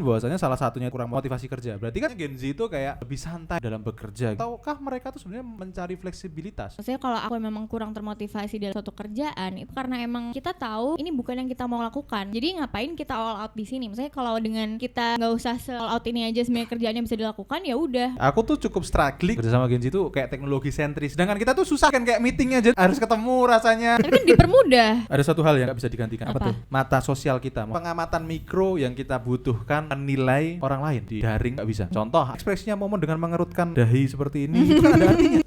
bahwasanya salah satunya kurang motivasi kerja. Berarti kan Gen Z itu kayak lebih santai dalam bekerja. Ataukah mereka tuh sebenarnya mencari fleksibilitas? Maksudnya kalau aku memang kurang termotivasi dalam suatu kerjaan itu karena emang kita tahu ini bukan yang kita mau lakukan. Jadi ngapain kita all out di sini? Maksudnya kalau dengan kita nggak usah all out ini aja sebenarnya kerjaannya bisa dilakukan ya udah. Aku tuh cukup struggling kerja sama Gen Z tuh kayak teknologi sentris. Sedangkan kita tuh susah kan kayak meetingnya aja harus ketemu rasanya. Tapi kan dipermudah. Ada satu hal yang nggak bisa digantikan. Apa tuh? Mata sosial kita. Pengamatan mikro yang kita butuhkan menilai orang lain di daring nggak bisa. Contoh ekspresinya Momon dengan mengerutkan dahi seperti ini itu kan ada artinya.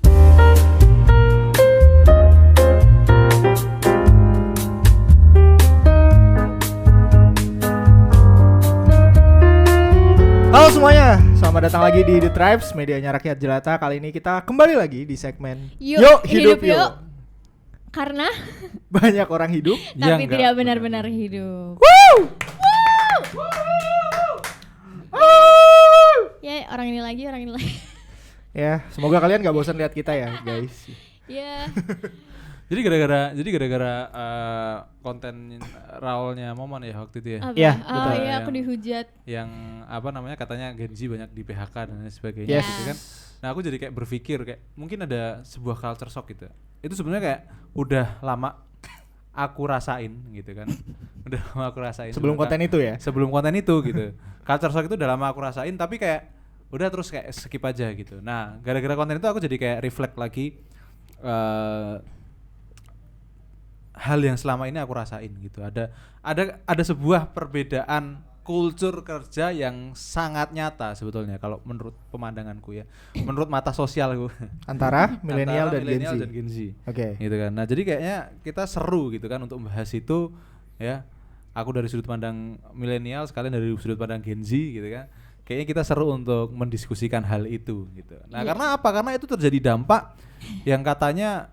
Halo semuanya, selamat datang lagi di The Tribes, medianya rakyat jelata. Kali ini kita kembali lagi di segmen Yuk, hidup yuk. Karena banyak orang hidup tapi tidak benar-benar hidup. Ya, orang ini lagi. ya. Semoga kalian gak bosan lihat kita ya guys. Ya. Jadi gara-gara konten Raulnya Momon ya waktu itu ya. Iya, betul. Iya, aku Yang- dihujat. Yang apa namanya katanya Gen Z banyak di PHK dan lain sebagainya Yes. gitu kan. Nah, aku jadi kayak berpikir kayak mungkin ada sebuah culture shock gitu. Itu sebenarnya kayak udah lama aku rasain gitu kan. Udah lama aku rasain. Sebelum konten itu ya. Sebelum konten itu gitu. Culture shock itu udah lama aku rasain tapi kayak udah terus kayak skip aja gitu. Nah, gara-gara konten itu aku jadi kayak reflect lagi hal yang selama ini aku rasain gitu. Ada sebuah perbedaan kultur kerja yang sangat nyata sebetulnya kalau menurut pemandanganku ya. Menurut mata sosialku. Antara milenial dan Gen Gen Z. Z. Oke. Gitu kan. Nah, jadi kayaknya kita seru gitu kan untuk membahas itu ya. Aku dari sudut pandang milenial, sekalian dari sudut pandang Gen Z gitu kan. Kayaknya kita seru untuk mendiskusikan hal itu gitu. Nah, karena apa? Karena itu terjadi dampak yang katanya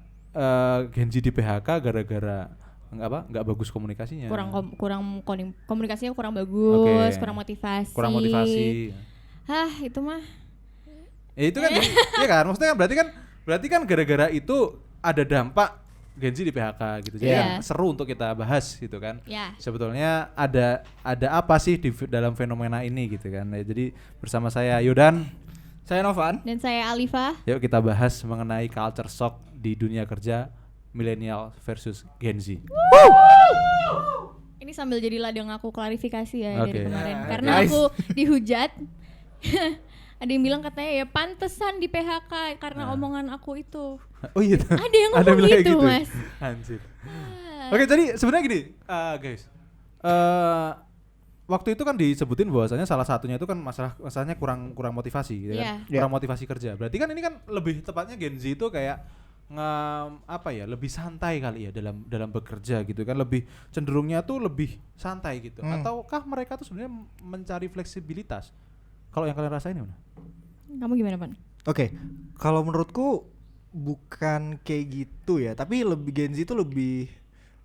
Gen Z di PHK gara-gara nggak bagus komunikasinya. Komunikasinya kurang bagus, Oke. kurang motivasi. Hah, itu mah. Ya itu kan ya kan maksudnya kan berarti kan gara-gara itu ada dampak Gen Z di PHK gitu. Jadi kan seru untuk kita bahas gitu kan. Ya. Sebetulnya ada apa sih di dalam fenomena ini gitu kan. Ya, jadi bersama saya Yodan, Saya Novan. Dan saya Alifa. yuk kita bahas mengenai culture shock di dunia kerja milenial versus Gen Z. Ini sambil jadi ladang aku klarifikasi ya Oke. dari kemarin. Nah, Karena nice. aku dihujat. Ada yang bilang katanya ya pantesan di PHK karena omongan aku itu. Oh iya. Ada yang ngomong bilang gitu, Mas. Anjir. Oke, jadi sebenarnya gini, guys. Waktu itu kan disebutin bahwasanya salah satunya itu kan masalahnya kurang motivasi gitu kan. Iya. Kurang motivasi kerja. Berarti kan ini kan lebih tepatnya Gen Z itu kayak lebih santai kali ya dalam bekerja gitu kan, lebih cenderungnya tuh lebih santai gitu. Ataukah mereka tuh sebenarnya mencari fleksibilitas? Kalau yang kalian rasain gimana? Kamu gimana, Pan? Oke. Kalau menurutku bukan kayak gitu ya, tapi lebih Gen Z itu lebih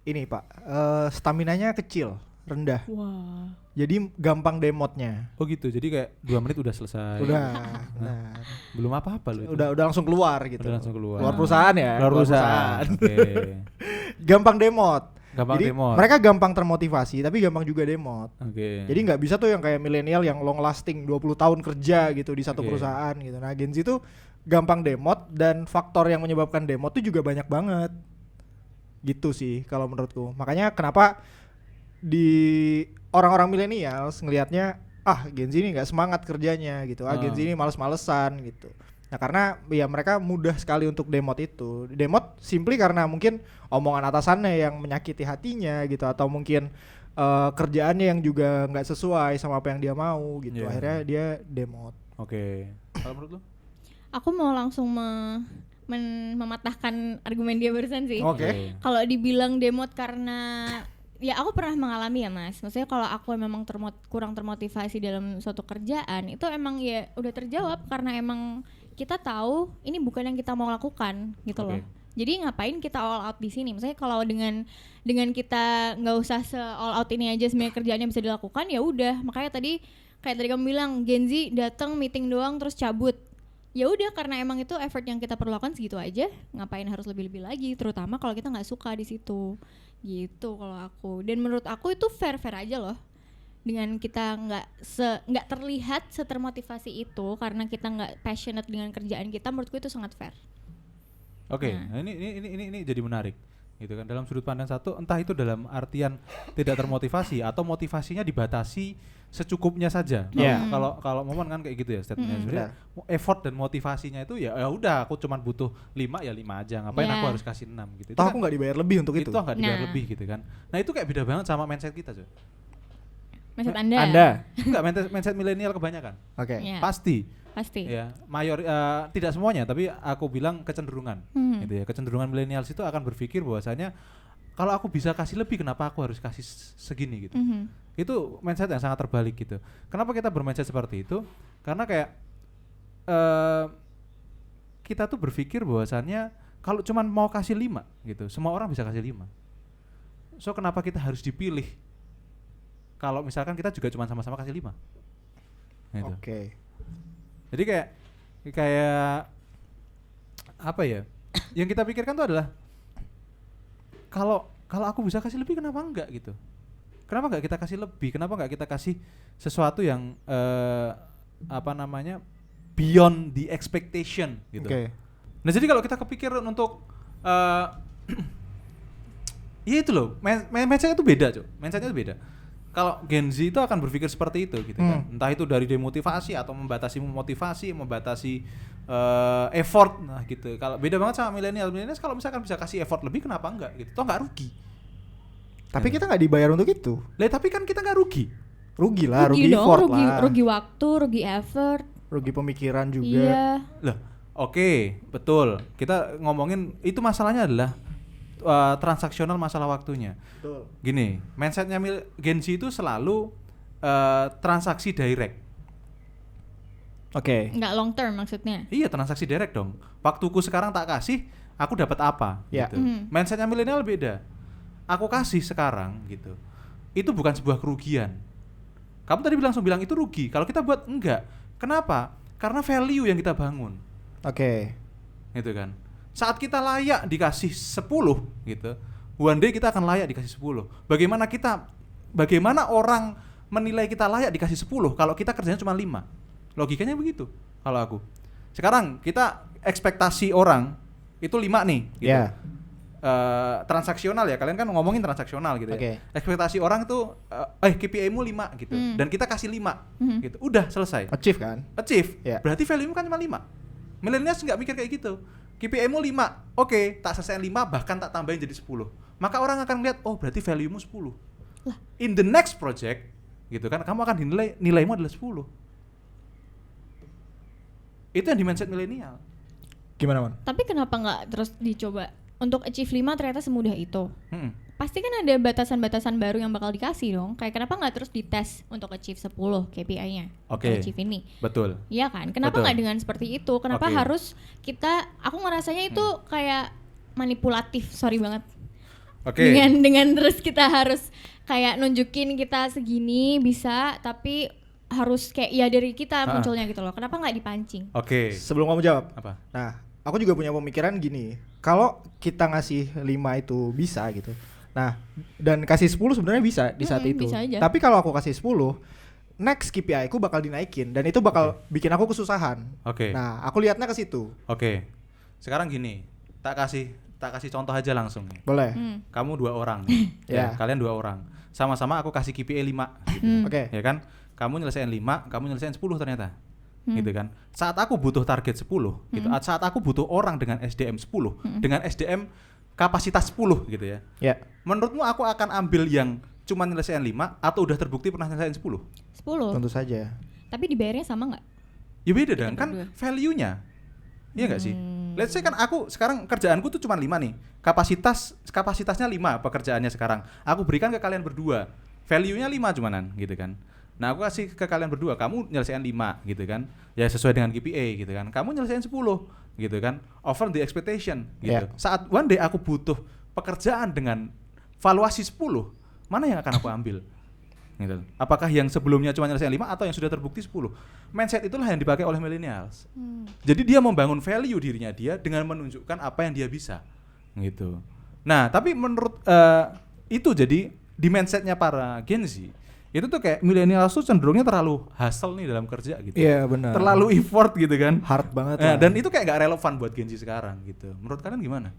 ini, Pak. Staminanya kecil, rendah. Wah. Jadi gampang demotnya. Oh gitu. Jadi kayak 2 menit udah selesai. Udah. Nah, Belum apa-apa loh itu. udah langsung keluar gitu. Udah langsung keluar. Keluar perusahaan ya. Keluar perusahaan. Oke. Gampang demot. Gampang Jadi demot. mereka gampang termotivasi tapi gampang juga demot. Oke. Jadi nggak bisa tuh yang kayak milenial yang long lasting 20 tahun kerja gitu di satu Oke. perusahaan gitu. Nah, Gen Z tuh gampang demot dan faktor yang menyebabkan demot tuh juga banyak banget. Gitu sih kalau menurutku. Makanya kenapa di orang-orang milenial ngelihatnya Gen Z ini nggak semangat kerjanya gitu. Gen Z ini males-malesan gitu. Nah, karena ya mereka mudah sekali untuk demot itu. Demot simply karena mungkin omongan atasannya yang menyakiti hatinya gitu, atau mungkin kerjaannya yang juga nggak sesuai sama apa yang dia mau gitu. Yeah. Akhirnya dia demot. Oke. Kalau menurut lu? Aku mau langsung mematahkan argumen dia barusan sih. Oke. Kalau dibilang demot karena ya aku pernah mengalami ya, Mas. Maksudnya kalau aku memang kurang termotivasi dalam suatu kerjaan, itu emang ya udah terjawab karena emang kita tahu ini bukan yang kita mau lakukan gitu loh. Jadi ngapain kita all out di sini? Misalnya kalau dengan kita nggak usah all out ini aja sebenarnya kerjaannya bisa dilakukan ya udah. Makanya kayak tadi kamu bilang Gen Z datang meeting doang terus cabut. Ya udah karena emang itu effort yang kita perlu lakukan segitu aja. Ngapain harus lebih-lebih lagi? Terutama kalau kita nggak suka di situ. Gitu kalau aku. Dan menurut aku itu fair aja loh. dengan kita nggak terlihat setermotivasi itu karena kita nggak passionate dengan kerjaan kita, menurutku itu sangat fair. Oke, Nah. nah ini jadi menarik, gitu kan. Dalam sudut pandang satu, entah itu dalam artian tidak termotivasi atau motivasinya dibatasi secukupnya saja. Yeah. Kalau Momon kan kayak gitu ya statementnya. Sebenarnya effort dan motivasinya itu ya udah aku cuman butuh 5 ya 5 aja. Ngapain Yeah. aku harus kasih 6 gitu. Toh aku nggak dibayar lebih untuk itu. Itu nggak dibayar Nah. lebih gitu kan. Nah itu kayak beda banget sama mindset kita coy. Mindset Anda? Enggak, mindset milenial kebanyakan. Oke. Ya, Pasti. pasti. Ya, tidak semuanya, tapi aku bilang kecenderungan. Gitu ya. Kecenderungan milenial itu akan berpikir bahwasanya kalau aku bisa kasih lebih, kenapa aku harus kasih segini gitu. Itu mindset yang sangat terbalik gitu. Kenapa kita bermindset seperti itu? Karena kayak kita tuh berpikir bahwasannya kalau cuman mau kasih 5 gitu, semua orang bisa kasih 5. So kenapa kita harus dipilih? Kalau misalkan kita juga cuma sama-sama kasih 5. Gitu. Oke. Jadi kayak apa ya? Yang kita pikirkan tuh adalah kalau aku bisa kasih lebih, kenapa enggak gitu? Kenapa enggak kita kasih lebih? Kenapa enggak kita kasih sesuatu yang beyond the expectation gitu? Oke. Nah jadi kalau kita kepikiran untuk ya itu loh, mindsetnya itu beda cuy, mindsetnya itu beda. Kalau Gen Z itu akan berpikir seperti itu gitu kan, entah itu dari demotivasi atau membatasi motivasi, membatasi effort, nah gitu. Kalau beda banget sama milenial kalau misalkan bisa kasih effort lebih, kenapa enggak gitu, toh nggak rugi. Tapi kita nggak dibayar untuk itu. Lah tapi kan kita nggak rugi. Rugi lah, rugi dong, effort rugi, lah. rugi waktu, rugi effort. Rugi pemikiran juga. Iya. Lah oke, betul. Kita ngomongin itu masalahnya adalah transaksional masalah waktunya. Betul. Gini, mindsetnya Gen Z itu selalu transaksi direct. Oke. Nggak long term maksudnya. Iya, transaksi direct dong. Waktuku sekarang tak kasih, aku dapat apa? Ya. Gitu. Mindsetnya milenial beda. Aku kasih sekarang gitu. Itu bukan sebuah kerugian. Kamu tadi langsung bilang itu rugi. Kalau kita buat enggak. Kenapa? Karena value yang kita bangun. Oke. Gitu kan. Saat kita layak dikasih 10 gitu, one day kita akan layak dikasih 10. Bagaimana orang menilai kita layak dikasih 10 kalau kita kerjanya cuma 5? Logikanya begitu kalau aku. Sekarang kita ekspektasi orang itu 5 nih gitu. Ya. Transaksional ya, kalian kan ngomongin transaksional gitu ya. Oke. Ekspektasi orang itu KPI-mu 5 gitu dan kita kasih 5 gitu. Udah selesai. Achieve kan? Achieve. Ya. Berarti value-mu kan cuma 5. Millennials nggak mikir kayak gitu. KPI-mu 5. Oke, tak selesai 5 bahkan tak tambahin jadi 10. Maka orang akan lihat, oh berarti value-mu 10. Lah. In the next project gitu kan, kamu akan dinilai nilaimu adalah 10. Itu yang di mindset milenial. Gimana, Man? Tapi kenapa nggak terus dicoba? Untuk achieve 5 ternyata semudah itu. Pasti kan ada batasan-batasan baru yang bakal dikasih dong. Kayak kenapa nggak terus dites untuk achieve 10 KPI-nya? Oke. Achieve ini. Betul. Iya kan? Kenapa Betul. nggak dengan seperti itu? Kenapa Oke. harus aku ngerasanya itu kayak manipulatif, sorry banget. Oke. Dengan terus kita harus kayak nunjukin kita segini bisa, tapi harus kayak ya dari kita munculnya gitu loh. Kenapa nggak dipancing? Oke. Sebelum kamu jawab. Apa? Nah, aku juga punya pemikiran gini. Kalau kita ngasih 5 itu bisa gitu. Nah, dan kasih 10 sebenarnya bisa di saat itu. Bisa aja. Tapi kalau aku kasih 10, next KPI ku bakal dinaikin dan itu bakal bikin aku kesusahan. Oke. Nah, aku lihatnya ke situ. Oke. Sekarang gini, tak kasih contoh aja langsung nih. Boleh. Kamu 2 orang nih. Ya. Kalian 2 orang. Sama-sama aku kasih KPI 5 gitu. Oke. Ya kan? Kamu nyelesain 5, kamu nyelesain 10 ternyata. Gitu kan. Saat aku butuh target 10 gitu. Saat aku butuh orang dengan SDM 10, dengan SDM kapasitas 10 gitu ya. Ya. Menurutmu aku akan ambil yang cuma nyelesain 5 atau udah terbukti pernah nyelesain 10? 10. Tentu saja. Tapi dibayarnya sama nggak? Ya beda dong, kan berdua. value-nya. Iya nggak sih? Let's say kan aku sekarang kerjaanku tuh cuma 5 nih. Kapasitasnya 5 pekerjaannya sekarang. Aku berikan ke kalian berdua. Value-nya 5 cumanan gitu kan. Nah, aku kasih ke kalian berdua, kamu nyelesain 5 gitu kan. Ya sesuai dengan KPI gitu kan. Kamu nyelesain 10 gitu kan. Over the expectation gitu. Yeah. Saat one day aku butuh pekerjaan dengan valuasi 10, mana yang akan aku ambil? Gitu. Apakah yang sebelumnya cuma nyelesain 5 atau yang sudah terbukti 10? Mindset itulah yang dipakai oleh millennials. Jadi dia membangun value dirinya dia dengan menunjukkan apa yang dia bisa. Gitu. Nah, tapi menurut itu jadi di mindsetnya para Gen Z itu tuh kayak milenial tuh cenderungnya terlalu hustle nih dalam kerja gitu. Iya, benar. Terlalu effort gitu kan. Hard banget Nah, lah. dan itu kayak gak relevan buat Gen Z sekarang gitu. Menurut kalian gimana?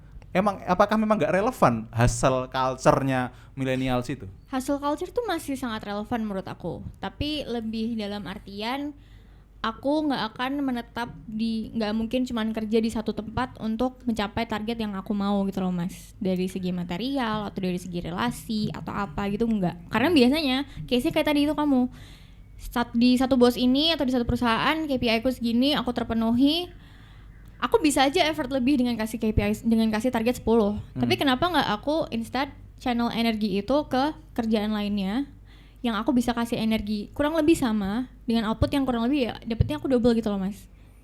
Apakah memang gak relevan hustle culture-nya millennials itu? Hustle culture tuh masih sangat relevan menurut aku, tapi lebih dalam artian aku nggak akan menetap nggak mungkin cuman kerja di satu tempat untuk mencapai target yang aku mau gitu loh Mas, dari segi material atau dari segi relasi atau apa gitu, nggak. Karena biasanya case-nya kayak tadi itu, kamu di satu bos ini atau di satu perusahaan KPI aku segini, aku terpenuhi, aku bisa aja effort lebih dengan kasih KPI, dengan kasih target 10. Tapi kenapa nggak aku instead channel energi itu ke kerjaan lainnya yang aku bisa kasih energi kurang lebih sama dengan output yang kurang lebih ya dapetnya aku double gitu loh Mas.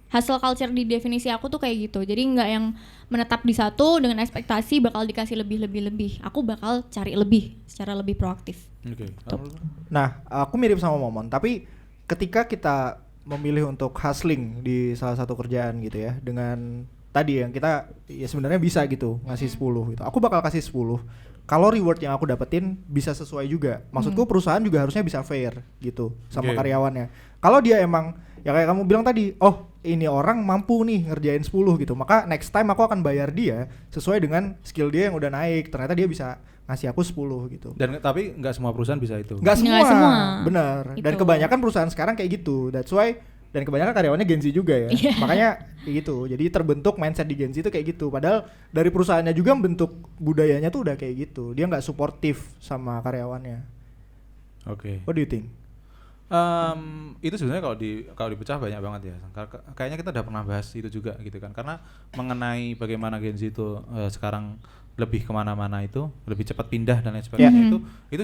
Hustle culture di definisi aku tuh kayak gitu. Jadi nggak yang menetap di satu dengan ekspektasi bakal dikasih lebih. Aku bakal cari lebih secara lebih proaktif. Oke. Nah, aku mirip sama Momon, tapi ketika kita memilih untuk hustling di salah satu kerjaan gitu ya, dengan tadi yang kita ya sebenarnya bisa gitu ngasih 10 gitu. Aku bakal kasih 10 kalau reward yang aku dapetin bisa sesuai juga. Maksudku perusahaan juga harusnya bisa fair gitu sama karyawannya. Kalau dia emang ya kayak kamu bilang tadi, oh ini orang mampu nih ngerjain 10 gitu, maka next time aku akan bayar dia sesuai dengan skill dia yang udah naik. Ternyata dia bisa ngasih aku 10 gitu. Dan tapi nggak semua perusahaan bisa itu. Nggak semua, Nggak semua. benar. Dan Gitu. kebanyakan perusahaan sekarang kayak gitu. That's why, dan kebanyakan karyawannya Gen Z juga ya. Makanya kayak gitu. Jadi terbentuk mindset di Gen Z itu kayak gitu. Padahal dari perusahaannya juga bentuk budayanya tuh udah kayak gitu. Dia nggak suportif sama karyawannya. Oke. What do you think? Itu sebenarnya kalau dipecah banyak banget ya. Kayaknya kita udah pernah bahas itu juga gitu kan. Karena mengenai bagaimana Gen Z itu sekarang lebih kemana-mana itu, lebih cepat pindah dan lain sebagainya itu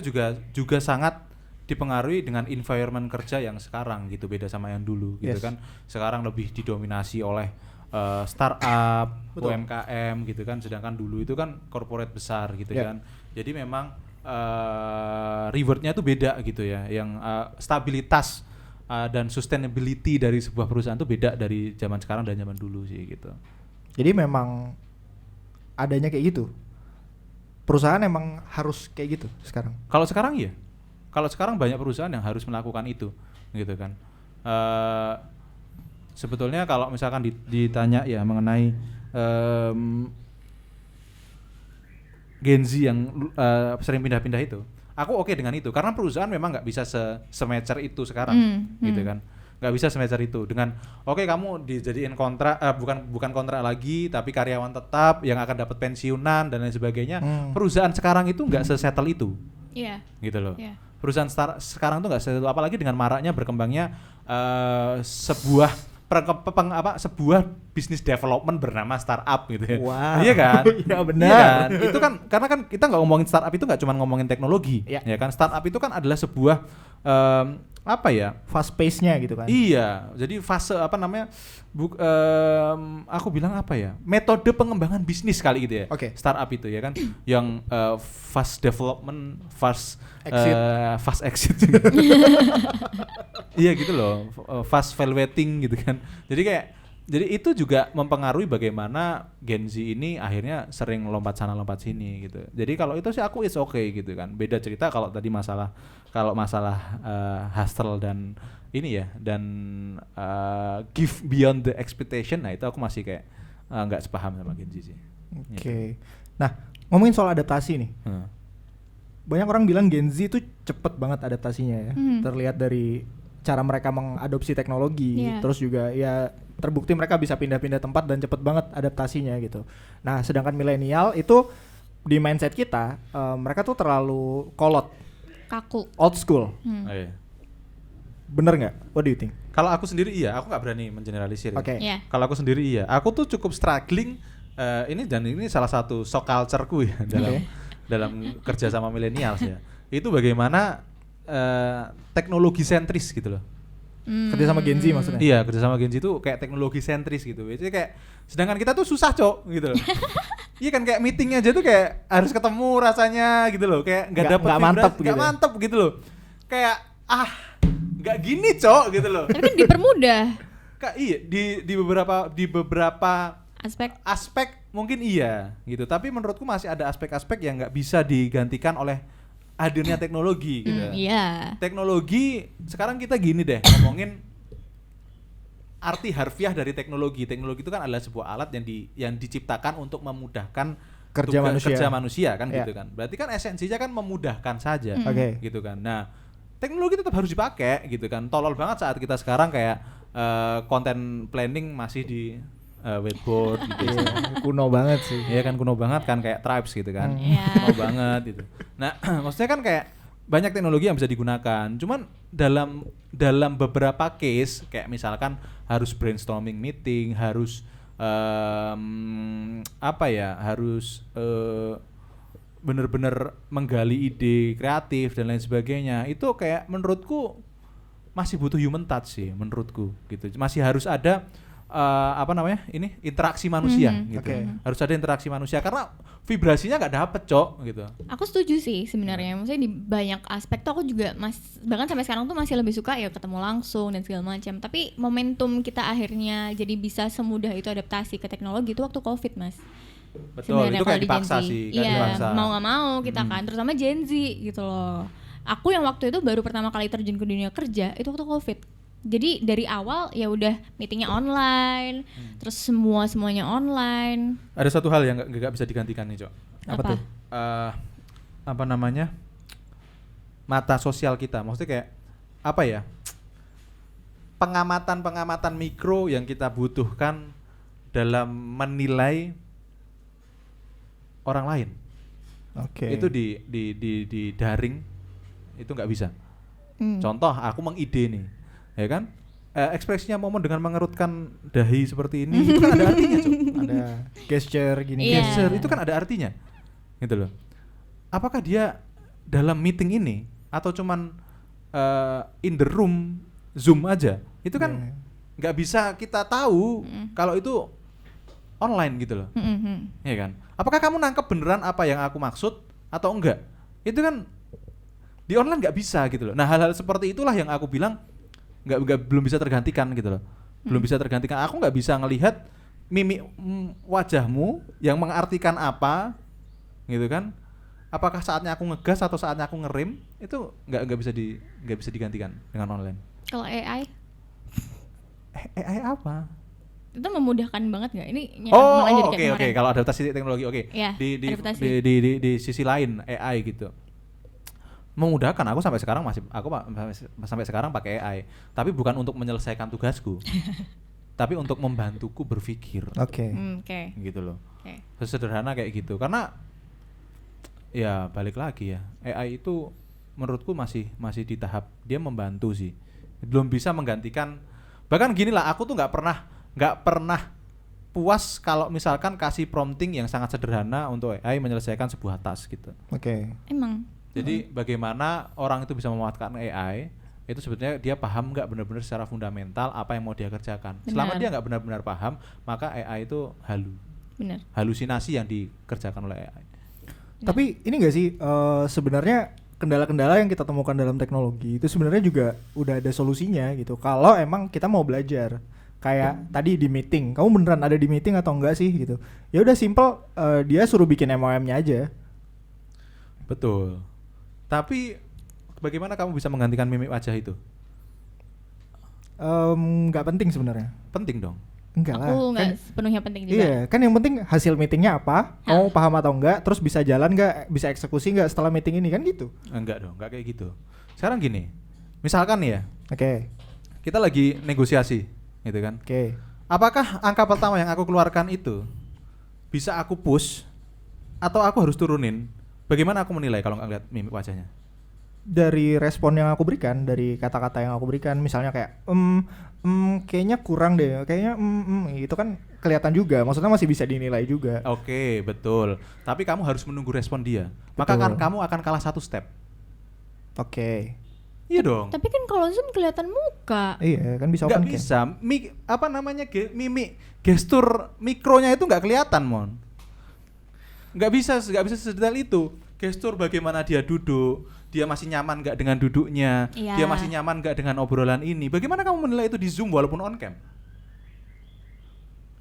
juga sangat dipengaruhi dengan environment kerja yang sekarang gitu, beda sama yang dulu gitu kan. Sekarang lebih didominasi oleh startup, UMKM gitu kan, sedangkan dulu itu kan corporate besar gitu kan. Jadi memang rewardnya itu beda gitu ya, yang stabilitas dan sustainability dari sebuah perusahaan itu beda dari zaman sekarang dan zaman dulu sih gitu. Jadi memang adanya kayak gitu. Perusahaan emang harus kayak gitu sekarang. Kalau sekarang iya. Kalau sekarang banyak perusahaan yang harus melakukan itu, gitu kan. Sebetulnya kalau misalkan ditanya ya mengenai Gen Z yang sering pindah-pindah itu, aku oke dengan itu karena perusahaan memang nggak bisa semecer itu sekarang, gitu kan. Nggak bisa semecer itu dengan oke, kamu dijadiin kontrak, bukan kontrak lagi tapi karyawan tetap yang akan dapat pensiunan dan lain sebagainya. Perusahaan sekarang itu nggak sesettle itu. Iya. Gitu loh. Iya. Perusahaan sekarang tuh nggak sesuatu, apalagi dengan maraknya berkembangnya sebuah sebuah bisnis development bernama startup gitu ya. Wow. Iya kan? Iya benar. Iya kan? Itu kan karena kan kita nggak ngomongin startup itu nggak cuma ngomongin teknologi, Iya. ya kan? Startup itu kan adalah sebuah apa ya? Fast pace-nya gitu kan. Iya, jadi fase apa namanya? Aku bilang apa ya? Metode pengembangan bisnis kali gitu ya. Oke. Startup itu ya kan, yang fast development, fast Exit. fast exit. Iya gitu loh, fast valuating gitu kan. Jadi itu juga mempengaruhi bagaimana Gen Z ini akhirnya sering lompat sana lompat sini gitu. Jadi kalau itu sih aku is okay gitu kan. Beda cerita kalau tadi masalah hustle dan ini ya, dan give beyond the expectation, nah itu aku masih kayak nggak sepaham sama Gen Z sih. Oke. Gitu. Nah, ngomongin soal adaptasi nih. Hmm. Banyak orang bilang Gen Z itu cepet banget adaptasinya ya. Terlihat dari cara mereka mengadopsi teknologi, Iya. terus juga ya terbukti mereka bisa pindah-pindah tempat dan cepet banget adaptasinya gitu. Nah, sedangkan milenial itu di mindset kita mereka tuh terlalu kolot, Kaku. old school. Oh, iya. Bener nggak? What do you think? Kalau aku sendiri iya, aku nggak berani mengeneralisir. Ya. Oke. Iya. Kalau aku sendiri iya, aku tuh cukup struggling ini salah satu shock culture-ku ya dalam kerja sama millennials ya. Itu bagaimana teknologi sentris gitu loh. Kerja sama Gen Z maksudnya? Iya, kerja sama Gen Z itu kayak teknologi sentris gitu. Jadi kayak sedangkan kita tuh susah, Cok, gitu loh. Iya kan, kayak meeting aja tuh kayak harus ketemu rasanya gitu loh. Kayak nggak dapet nggak mantep gitu nggak ya? mantep gitu loh. Kayak nggak gini, Cok, gitu loh. Tapi kan dipermudah Kak, iya di beberapa aspek. mungkin iya gitu, tapi menurutku masih ada aspek-aspek yang nggak bisa digantikan oleh hadirnya teknologi gitu. Iya. Teknologi sekarang kita gini deh ngomongin arti harfiah dari teknologi. Teknologi itu kan adalah sebuah alat yang diciptakan untuk memudahkan kerja manusia kan gitu kan. Berarti kan esensinya kan memudahkan saja. Gitu kan. Nah, teknologi tetap harus dipakai gitu kan. Tolol banget saat kita sekarang kayak content planning masih di whiteboard gitu. Kuno banget sih. Iya kan kuno banget kan kayak Tribes gitu kan. Kuno banget gitu. Nah, maksudnya kan kayak banyak teknologi yang bisa digunakan. Cuman dalam beberapa case kayak misalkan harus brainstorming meeting, harus harus bener-bener menggali ide kreatif dan lain sebagainya. Itu kayak menurutku masih butuh human touch sih menurutku gitu. Masih harus ada interaksi manusia gitu. Harus ada interaksi manusia karena vibrasinya nggak dapet gitu. Aku setuju sih sebenarnya. Maksudnya di banyak aspek tuh aku juga bahkan sampai sekarang tuh masih lebih suka ya ketemu langsung dan segala macam. Tapi momentum kita akhirnya jadi bisa semudah itu adaptasi ke teknologi itu waktu COVID, Mas. Betul, sebenarnya itu kayak dipaksa sih. Iya, mau nggak mau kita kan, terutama Gen Z gitu loh. Aku yang waktu itu baru pertama kali terjun ke dunia kerja itu waktu COVID. Jadi dari awal ya udah meetingnya online, terus semuanya online. Ada satu hal yang nggak bisa digantikan nih, Cok. Apa tuh? Mata sosial kita. Maksudnya kayak apa ya? Pengamatan mikro yang kita butuhkan dalam menilai orang lain. Itu di daring itu nggak bisa. Contoh, aku mengide nih. Ya kan, ekspresinya Momon dengan mengerutkan dahi seperti ini itu kan ada artinya, Cuk. Ada gesture gini. Gesture itu kan ada artinya, gitu loh. Apakah dia dalam meeting ini atau cuman in the room Zoom aja? Itu kan nggak bisa kita tahu kalau itu online gitu loh, ya kan? Apakah kamu nangkep beneran apa yang aku maksud atau enggak? Itu kan di online nggak bisa gitu loh. Nah, hal-hal seperti itulah yang aku bilang belum bisa tergantikan gitu loh. Belum bisa tergantikan. Aku nggak bisa ngelihat mimik wajahmu yang mengartikan apa gitu kan. Apakah saatnya aku ngegas atau saatnya aku ngerem, itu nggak bisa digantikan dengan online. Kalau AI apa? Itu memudahkan banget nggak? Ini oke. Kalau adaptasi teknologi ya, di sisi lain AI gitu memudahkan. Aku sampai sekarang pakai AI, tapi bukan untuk menyelesaikan tugasku, tapi untuk membantuku berpikir. Gitu loh. Sesederhana kayak gitu. Karena ya balik lagi ya, AI itu menurutku masih di tahap dia membantu sih, belum bisa menggantikan. Bahkan gini lah, aku tuh nggak pernah puas kalau misalkan kasih prompting yang sangat sederhana untuk AI menyelesaikan sebuah task gitu. Emang. Jadi bagaimana orang itu bisa memanfaatkan AI itu sebetulnya dia paham nggak benar-benar secara fundamental apa yang mau dia kerjakan. Selama dia nggak benar-benar paham, maka AI itu halusinasi yang dikerjakan oleh AI. Tapi ini nggak sih sebenarnya kendala-kendala yang kita temukan dalam teknologi itu sebenarnya juga udah ada solusinya gitu. Kalau emang kita mau belajar. Kayak tadi di meeting, kamu beneran ada di meeting atau enggak sih gitu. Ya udah simple, dia suruh bikin MOM-nya aja. Betul. Tapi bagaimana kamu bisa menggantikan mimik wajah itu? Nggak penting sebenarnya. Penting dong. Enggak lah. Aku nggak sepenuhnya penting juga. Iya, kan yang penting hasil meetingnya apa, kamu paham atau enggak, terus bisa jalan nggak, bisa eksekusi nggak setelah meeting ini kan gitu. Enggak dong, enggak kayak gitu. Sekarang gini, misalkan nih ya, kita lagi negosiasi, gitu kan? Apakah angka pertama yang aku keluarkan itu bisa aku push atau aku harus turunin? Bagaimana aku menilai kalau nggak lihat mimik wajahnya? Dari respon yang aku berikan, dari kata-kata yang aku berikan, misalnya kayak kayaknya kurang deh, kayaknya itu kan kelihatan juga, maksudnya masih bisa dinilai juga. Oke, betul. Tapi kamu harus menunggu respon dia. Maka kan kamu akan kalah satu step. Iya dong. Tapi kan kalau Zoom kelihatan muka. Iya, kan bisa open cam. Nggak bisa. Mimik gestur mikronya itu nggak kelihatan, Mon. Nggak bisa sedetail itu. Gestur bagaimana dia duduk, dia masih nyaman nggak dengan duduknya, dia masih nyaman nggak dengan obrolan ini. Bagaimana kamu menilai itu di Zoom walaupun on cam?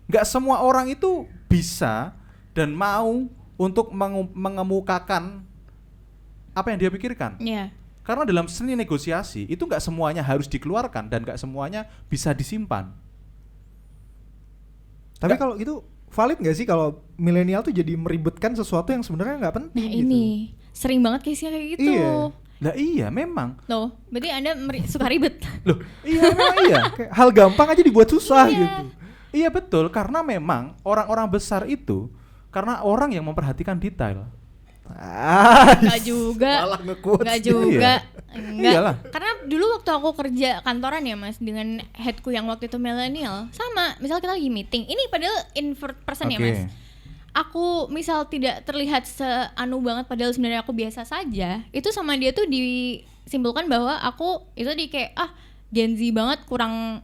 Nggak semua orang itu bisa dan mau untuk mengemukakan apa yang dia pikirkan. Iya. Karena dalam seni negosiasi itu nggak semuanya harus dikeluarkan dan nggak semuanya bisa disimpan. Tapi Nggak- kalau gitu valid nggak sih kalau milenial tuh jadi meribetkan sesuatu yang sebenarnya nggak penting Nah gitu? ini sering banget case-nya kayak gitu. Iya. Lah iya memang. Loh, berarti Anda suka ribet. Loh, iya memang iya. Kayak hal gampang aja dibuat susah Iya. gitu. Iya betul, karena memang orang-orang besar itu karena orang yang memperhatikan detail. Enggak juga. Malah nge-quotes. Enggak juga. Enggak. Iyalah. Karena dulu waktu aku kerja kantoran ya Mas dengan headku yang waktu itu milenial, sama, misal kita lagi meeting. Ini padahal introvert person ya Oke. Mas. Aku misal tidak terlihat seanu banget padahal sebenarnya aku biasa saja, itu sama dia tuh disimpulkan bahwa aku itu di kayak Gen Z banget, kurang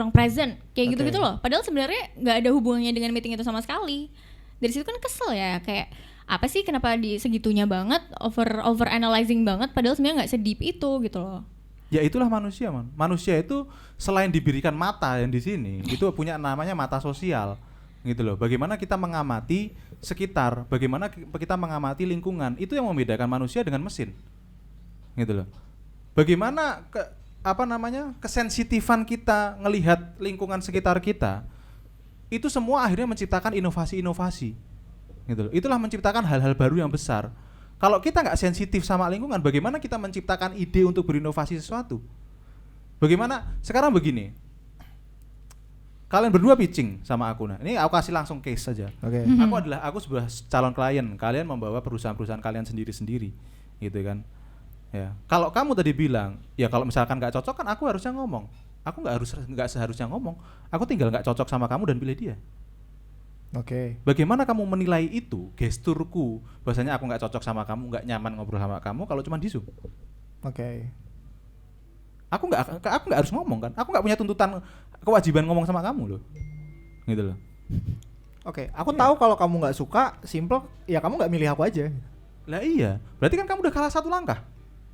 present kayak Oke. gitu-gitu loh. Padahal sebenarnya nggak ada hubungannya dengan meeting itu sama sekali. Dari situ kan kesel ya, kayak apa sih kenapa di segitunya banget, over analyzing banget padahal sebenarnya nggak sedeep itu gitu loh. Ya itulah manusia, man. Manusia itu selain diberikan mata yang di sini, itu punya namanya mata sosial. Gitu loh. Bagaimana kita mengamati sekitar, bagaimana kita mengamati lingkungan, itu yang membedakan manusia dengan mesin. Gitu loh. Bagaimana kesensitifan kita ngelihat lingkungan sekitar kita, itu semua akhirnya menciptakan inovasi-inovasi. Gitu loh. Itulah menciptakan hal-hal baru yang besar. Kalau kita nggak sensitif sama lingkungan, bagaimana kita menciptakan ide untuk berinovasi sesuatu? Bagaimana sekarang begini? Kalian berdua pitching sama aku, nah ini aku kasih langsung case saja. Oke. Aku sebuah calon klien, kalian membawa perusahaan-perusahaan kalian sendiri-sendiri, gitu kan? Ya, kalau kamu tadi bilang, ya kalau misalkan nggak cocok kan aku harusnya ngomong. Aku nggak seharusnya ngomong. Aku tinggal nggak cocok sama kamu dan pilih dia. Oke. Bagaimana kamu menilai itu, gesturku, bahasanya aku nggak cocok sama kamu, nggak nyaman ngobrol sama kamu kalau cuma di Zoom. Oke. Aku nggak harus ngomong kan? Aku nggak punya tuntutan kewajiban ngomong sama kamu loh, gitu loh. Oke, aku tahu kalau kamu nggak suka, simple, ya kamu nggak milih aku aja. Lah iya, berarti kan kamu udah kalah satu langkah.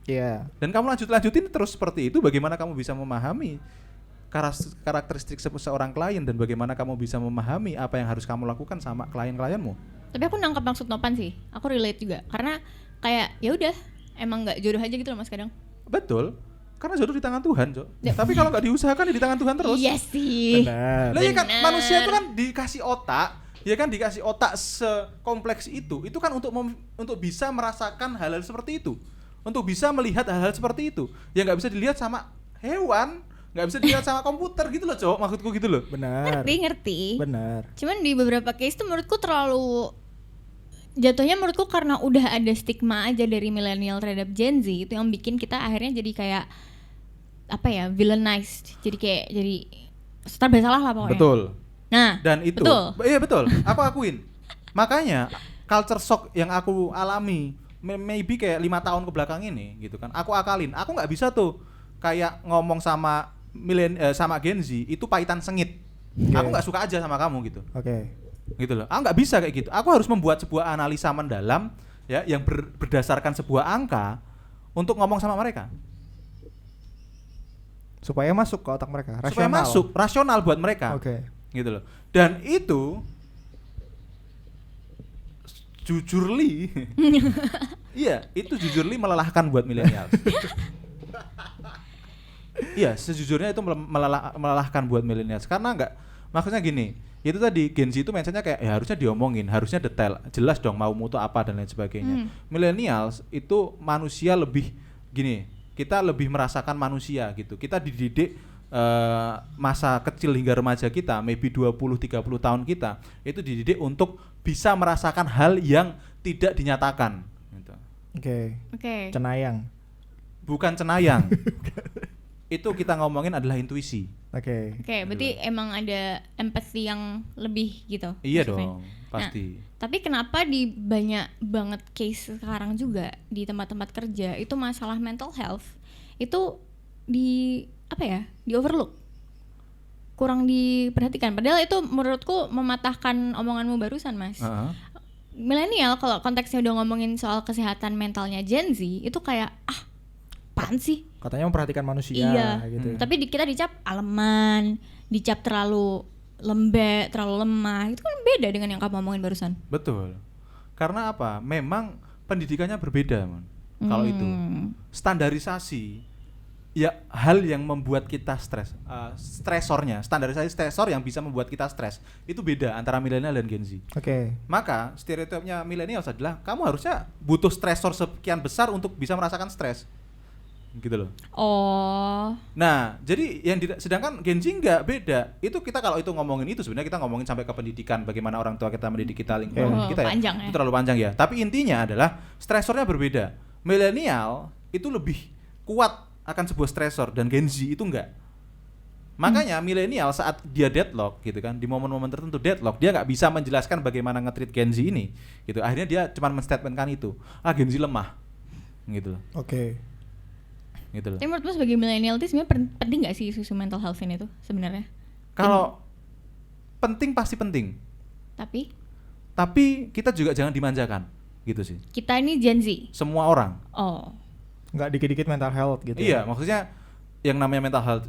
Iya. Dan kamu lanjutin terus seperti itu, bagaimana kamu bisa memahami karakteristik seorang klien dan bagaimana kamu bisa memahami apa yang harus kamu lakukan sama klien-klienmu. Tapi aku nangkep maksud Nopan sih, aku relate juga karena kayak ya udah emang nggak jodoh aja gitu loh Mas kadang. Betul, karena jodoh di tangan Tuhan, Cok. Tapi kalau nggak diusahakan ya di tangan Tuhan terus. Iya sih. Benar. Lah ya kan Benar. manusia itu kan dikasih otak, ya kan dikasih otak sekompleks itu kan untuk bisa merasakan hal-hal seperti itu, untuk bisa melihat hal-hal seperti itu, yang nggak bisa dilihat sama hewan, nggak bisa dilihat sama komputer gitu loh, Cok. Maksudku gitu loh. Benar. Ngerti. Benar. Cuman di beberapa case tuh menurutku terlalu jatuhnya menurutku karena udah ada stigma aja dari milenial terhadap Gen Z itu yang bikin kita akhirnya jadi kayak apa ya, villainized. Jadi serba salah lah pokoknya. Betul. Nah, Dan itu, betul. iya betul, aku akuin. Makanya culture shock yang aku alami, maybe kayak 5 tahun ke belakang ini, gitu kan. Aku akalin, aku nggak bisa tuh kayak ngomong sama sama Gen Z itu pahitan sengit. Oke. Aku nggak suka aja sama kamu gitu, Oke. gitu loh. Aku nggak bisa kayak gitu. Aku harus membuat sebuah analisa mendalam, ya, yang berdasarkan sebuah angka untuk ngomong sama mereka. Supaya masuk ke otak mereka. Rasional. Supaya masuk, rasional buat mereka. Oke. Gitu loh. Dan itu jujurly iya, itu jujurly melelahkan buat milenial. Iya, sejujurnya itu melelahkan buat milenial karena enggak, maksudnya gini, itu tadi Gen Z itu mindsetnya kayak ya harusnya diomongin, harusnya detail, jelas dong mau mutu apa dan lain sebagainya. Millennials itu manusia lebih gini, kita lebih merasakan manusia gitu. Kita dididik masa kecil hingga remaja kita, maybe 20-30 tahun kita, itu dididik untuk bisa merasakan hal yang tidak dinyatakan gitu. Oke. Cenayang. Bukan cenayang. Itu kita ngomongin adalah intuisi. Oke. Oke, berarti emang ada empathy yang lebih gitu. Iya maksudnya. dong, pasti. Tapi kenapa di banyak banget case sekarang juga di tempat-tempat kerja itu masalah mental health itu di apa ya, di overlook, kurang diperhatikan. Padahal itu menurutku mematahkan omonganmu barusan, Mas. Milenial kalau konteksnya udah ngomongin soal kesehatan mentalnya Gen Z itu kayak apaan sih? Katanya memperhatikan manusia Iya. gitu. Tapi kita dicap aleman, dicap terlalu lembek, terlalu lemah. Itu kan beda dengan yang kamu omongin barusan. Betul. Karena apa? Memang pendidikannya berbeda, man. kalau itu. Standarisasi ya hal yang membuat kita stres, standarisasi stresor yang bisa membuat kita stres itu beda antara milenial dan Gen Z. Oke. Maka stereotipnya milenial adalah kamu harusnya butuh stresor sekian besar untuk bisa merasakan stres, gitu loh. Oh. Nah, jadi sedangkan Gen Z nggak beda. Itu kita kalau itu ngomongin itu sebenarnya kita ngomongin sampai ke pendidikan, bagaimana orang tua kita mendidik kita, lingkungan kita ya. Panjang ya. Itu terlalu panjang ya. Tapi intinya adalah stresornya berbeda. Milenial itu lebih kuat akan sebuah stresor dan Gen Z itu enggak. Makanya milenial saat dia deadlock gitu kan, di momen-momen tertentu deadlock, dia nggak bisa menjelaskan bagaimana nge-treat Gen Z ini gitu. Akhirnya dia cuma men-statementkan itu. Gen Z lemah. Gitu loh. Oke. Gitu loh. Tapi menurut lu sebagai milenial itu sebenarnya penting nggak sih isu mental health ini tuh sebenarnya? Kalau penting pasti penting. Tapi kita juga jangan dimanjakan gitu sih. Kita ini Gen Z. Semua orang. Oh. Nggak dikit-dikit mental health gitu. Iya, maksudnya yang namanya mental health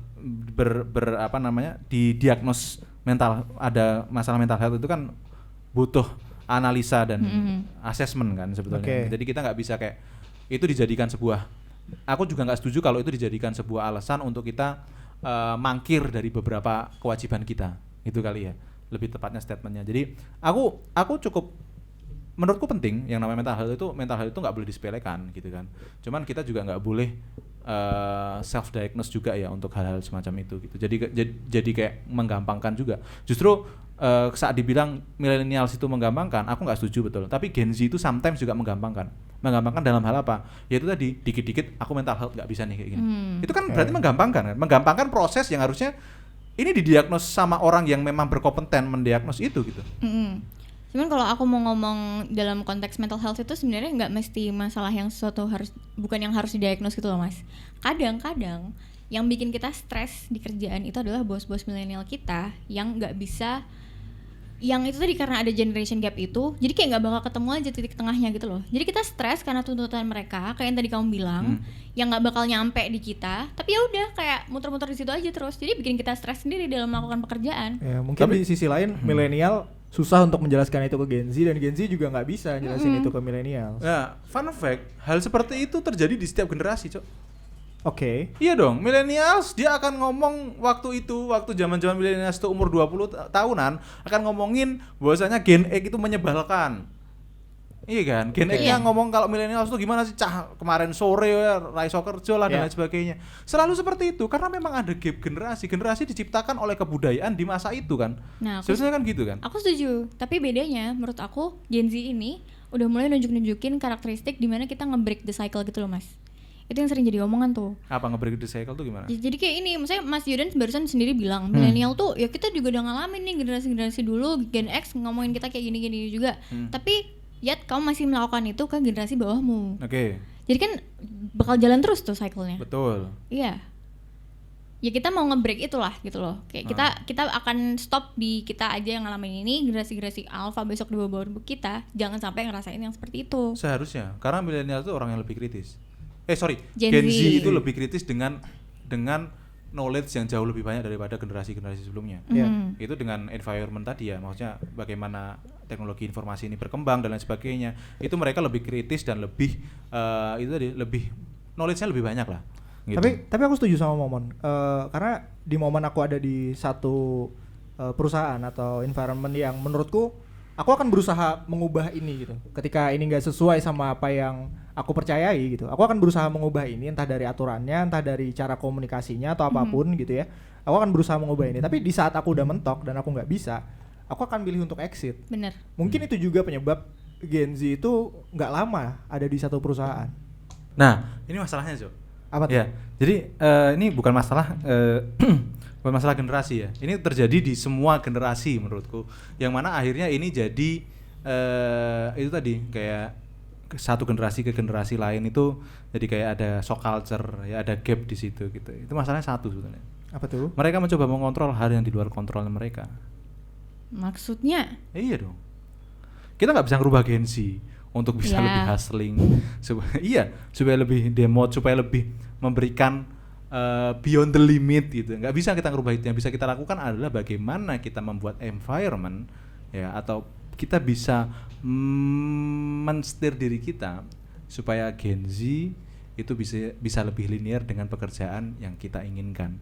didiagnos mental, ada masalah mental health itu kan butuh analisa dan assessment kan sebetulnya. Okay. Jadi kita nggak bisa kayak itu dijadikan sebuah, aku juga nggak setuju kalau itu dijadikan sebuah alasan untuk kita mangkir dari beberapa kewajiban kita. Itu kali ya, lebih tepatnya statementnya. Jadi aku cukup, menurutku penting yang namanya mental health itu nggak boleh disepelekan gitu kan. Cuman kita juga nggak boleh self diagnose juga ya untuk hal-hal semacam itu gitu. Jadi kayak menggampangkan juga. Justru saat dibilang millennials itu menggampangkan, aku nggak setuju betul. Tapi Gen Z itu sometimes juga menggampangkan dalam hal apa? Yaitu tadi dikit-dikit aku mental health nggak bisa nih kayak gini. Itu kan berarti menggampangkan proses yang harusnya ini didiagnos sama orang yang memang berkompeten mendiagnos itu gitu. Cuman kalau aku mau ngomong dalam konteks mental health itu sebenarnya nggak mesti masalah yang bukan yang harus didiagnos gitu loh mas. Kadang-kadang yang bikin kita stres di kerjaan itu adalah bos-bos milenial kita yang nggak bisa, yang itu tadi karena ada generation gap itu, jadi kayak nggak bakal ketemu aja titik tengahnya gitu loh. Jadi kita stres karena tuntutan mereka, kayak yang tadi kamu bilang, yang nggak bakal nyampe di kita, tapi ya udah kayak muter-muter di situ aja terus. Jadi bikin kita stres sendiri dalam melakukan pekerjaan. Ya, mungkin di sisi lain milenial susah untuk menjelaskan itu ke Gen Z dan Gen Z juga nggak bisa jelasin itu ke milenial. Nah, fun fact, hal seperti itu terjadi di setiap generasi, Cok. Oke. Iya dong, millennials dia akan ngomong waktu zaman-zaman millennials itu umur 20 tahunan akan ngomongin bahwasanya Gen X itu menyebalkan. Iya kan? Gen X-nya ngomong kalau millennials itu gimana sih, kemarin sore ya raiso kerja lah dan lain sebagainya. Selalu seperti itu karena memang ada gap generasi. Generasi diciptakan oleh kebudayaan di masa itu kan. Nah, sebenarnya kan gitu kan. Aku setuju, tapi bedanya menurut aku Gen Z ini udah mulai nunjukin karakteristik di mana kita nge-break the cycle gitu loh, Mas. Itu yang sering jadi omongan tuh. Apa nge-break the cycle tuh gimana? Jadi kayak ini, misalnya Mas Yudan barusan sendiri bilang milenial tuh ya kita juga udah ngalamin nih generasi-generasi dulu, Gen X ngomongin kita kayak gini-gini juga. Tapi yet kamu masih melakukan itu ke generasi bawahmu. Oke. Jadi kan bakal jalan terus tuh cycle-nya. Betul. Iya. Ya kita mau nge-break itulah gitu loh. Kayak kita akan stop di kita aja yang ngalamin ini, generasi-generasi alpha besok di bawah kita jangan sampai ngerasain yang seperti itu. Seharusnya, karena milenial itu orang yang lebih kritis. Gen Gen Z Z itu lebih kritis dengan knowledge yang jauh lebih banyak daripada generasi-generasi sebelumnya. Itu dengan environment tadi ya, maksudnya bagaimana teknologi informasi ini berkembang dan lain sebagainya. Itu mereka lebih kritis dan lebih itu tadi lebih knowledge-nya lebih banyak lah. Gitu. Tapi aku setuju sama Momon. Karena di momen aku ada di satu perusahaan atau environment yang menurutku aku akan berusaha mengubah ini gitu. Ketika ini nggak sesuai sama apa yang aku percayai gitu, aku akan berusaha mengubah ini, entah dari aturannya, entah dari cara komunikasinya atau apapun gitu ya. Aku akan berusaha mengubah ini. Tapi di saat aku udah mentok dan aku nggak bisa, aku akan pilih untuk exit. Bener. Mungkin itu juga penyebab Gen Z itu nggak lama ada di satu perusahaan. Nah, ini masalahnya Jo. Apa tuh? Ya, jadi ini bukan masalah bukan masalah generasi ya. Ini terjadi di semua generasi menurutku. Yang mana akhirnya ini jadi itu tadi kayak satu generasi ke generasi lain itu jadi kayak ada shock culture, ya ada gap di situ gitu. Itu masalahnya satu sebetulnya. Apa tuh? Mereka mencoba mengontrol hal yang di luar kontrol mereka. Maksudnya? Iya dong. Kita nggak bisa ngerubah Gen Z untuk bisa lebih hustling, supaya lebih demote, supaya lebih memberikan beyond the limit gitu. Nggak bisa kita ngerubah itu. Yang bisa kita lakukan adalah bagaimana kita membuat environment ya, atau kita bisa men-steer diri kita supaya Gen Z itu bisa lebih linear dengan pekerjaan yang kita inginkan.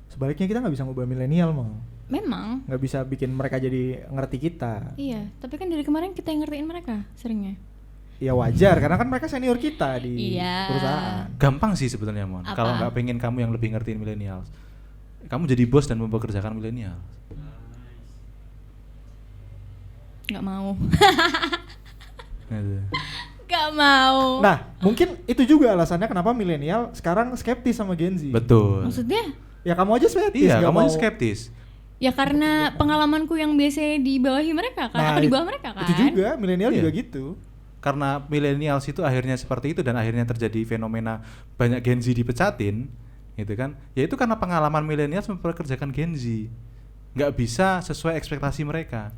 Sebaliknya kita nggak bisa ngubah milenial mau. Memang. Nggak bisa bikin mereka jadi ngerti kita. Iya, tapi kan dari kemarin kita yang ngertiin mereka seringnya. Ya wajar, karena kan mereka senior kita di Iya. perusahaan. Gampang sih sebetulnya Mon. Apa? Kalau nggak pengen kamu yang lebih ngertiin milenial, kamu jadi bos dan mempekerjakan milenial. Nggak mau. Gitu. Nggak mau. Nah, mungkin itu juga alasannya kenapa milenial sekarang skeptis sama Gen Z. Betul. Maksudnya? Ya kamu aja skeptis. Iya, nggak kamu mau. aja skeptis. Ya karena pengalamanku yang biasanya di bawahi mereka kan, Nah, aku di bawah mereka kan. Itu juga, milenial Iya. juga gitu. Karena millennials itu akhirnya seperti itu dan akhirnya terjadi fenomena banyak Gen Z dipecatin, gitu kan? Ya itu karena pengalaman millennials mempekerjakan Gen Z, nggak bisa sesuai ekspektasi mereka.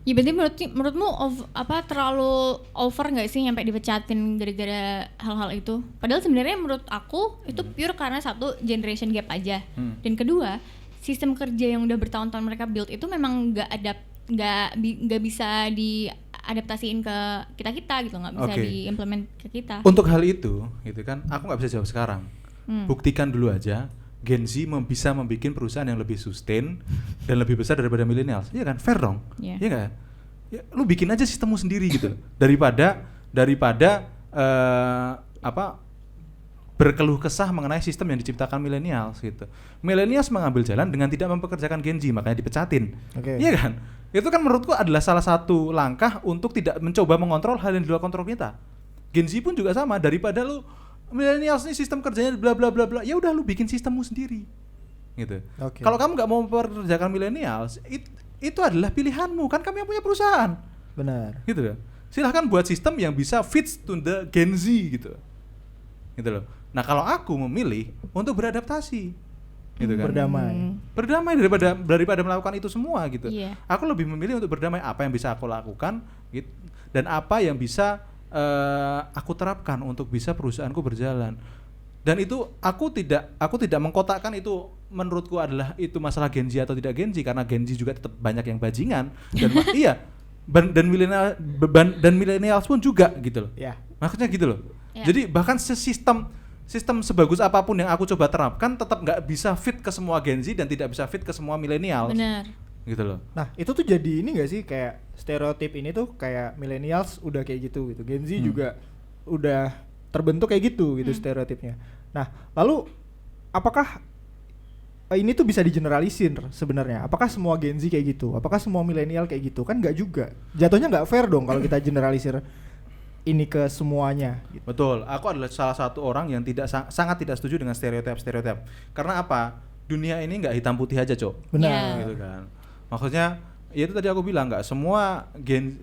Ya berarti menurutmu terlalu over nggak sih sampai dipecatin gara-gara hal-hal itu? Padahal sebenarnya menurut aku itu pure karena satu generation gap aja, dan kedua sistem kerja yang udah bertahun-tahun mereka build itu memang nggak bisa diadaptasiin ke kita gitu, nggak bisa Oke. diimplement ke kita. Untuk hal itu, gitu kan? Aku nggak bisa jawab sekarang. Buktikan dulu aja. Gen Z bisa membuat perusahaan yang lebih sustain dan lebih besar daripada millennials. Iya kan? Fair dong. Iya. Iya nggak? Ya, lu bikin aja sistemmu sendiri gitu. Daripada berkeluh kesah mengenai sistem yang diciptakan millennials gitu. Millennials mengambil jalan dengan tidak mempekerjakan Gen Z, makanya dipecatin. Oke. Iya kan? Itu kan menurutku adalah salah satu langkah untuk tidak mencoba mengontrol hal yang di luar kontrol kita. Gen Z pun juga sama, daripada lu millennials nih sistem kerjanya bla bla bla bla, ya udah lu bikin sistemmu sendiri. Gitu. Oke. Kalau kamu nggak mau mempekerjakan millennials, itu adalah pilihanmu, kan kami yang punya perusahaan. Benar. Gitu loh. Silahkan buat sistem yang bisa fits to the Gen Z gitu. Gitu loh. Nah, kalau aku memilih untuk beradaptasi, gitu kan. Berdamai daripada melakukan itu semua gitu. Iya. Aku lebih memilih untuk berdamai, apa yang bisa aku lakukan gitu, dan apa yang bisa aku terapkan untuk bisa perusahaanku berjalan. Dan itu aku tidak mengkotakkan itu menurutku adalah itu masalah Gen Z atau tidak Gen Z, karena Gen Z juga tetap banyak yang bajingan dan iya. Dan millennials pun juga gitu loh. Ya. Maksudnya gitu loh. Ya. Jadi bahkan sistem sebagus apapun yang aku coba terapkan tetap nggak bisa fit ke semua Gen Z dan tidak bisa fit ke semua millennials. Benar. Gitu loh. Nah, itu tuh jadi ini gak sih, kayak stereotip ini tuh kayak millennials udah kayak gitu. Gen Z juga udah terbentuk kayak gitu stereotipnya. Nah, lalu apakah ini tuh bisa digeneralisir sebenarnya? Apakah semua Gen Z kayak gitu? Apakah semua milenial kayak gitu? Kan nggak juga. Jatuhnya nggak fair dong kalau kita generalisir ini ke semuanya. Gitu. Betul. Aku adalah salah satu orang yang sangat tidak setuju dengan stereotip. Karena apa? Dunia ini nggak hitam putih aja, Cok. Benar. Gitu kan. Maksudnya, ya itu tadi aku bilang, nggak semua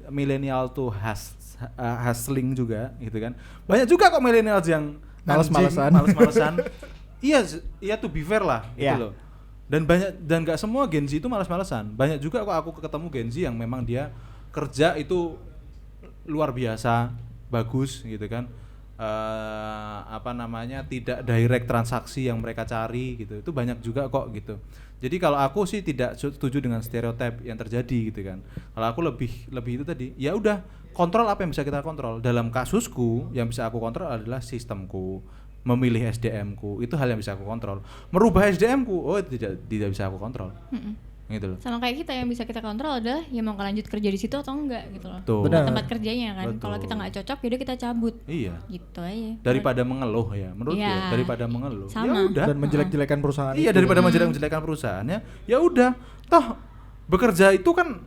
milenial tuh hustling juga, gitu kan. Banyak juga kok milenial yang males-malesan. Iya to be fair lah, gitu loh. Dan nggak semua Gen Z itu males-malesan. Banyak juga kok aku ketemu Gen Z yang memang dia kerja itu luar biasa, bagus, gitu kan. Tidak direct transaksi yang mereka cari gitu. Itu banyak juga kok gitu. Jadi kalau aku sih tidak setuju dengan stereotip yang terjadi gitu kan. Kalau aku lebih itu tadi, ya udah kontrol apa yang bisa kita kontrol. Dalam kasusku yang bisa aku kontrol adalah sistemku, memilih SDM-ku, itu hal yang bisa aku kontrol. Merubah SDM-ku, tidak bisa aku kontrol. Gitu loh. Sama kayak kita, yang bisa kita kontrol adalah ya mau lanjut kerja di situ atau enggak gitu loh. Tuh. Tempat kerjanya kan. Kalau kita nggak cocok, yaudah kita cabut. Iya. Gitu aja. Daripada mengeluh ya, menurut gue Iya. daripada mengeluh. Sama. Ya udah. Dan menjelek-jelekan perusahaan Iya, itu. daripada menjelek-jelekan perusahaannya, ya udah. Toh bekerja itu kan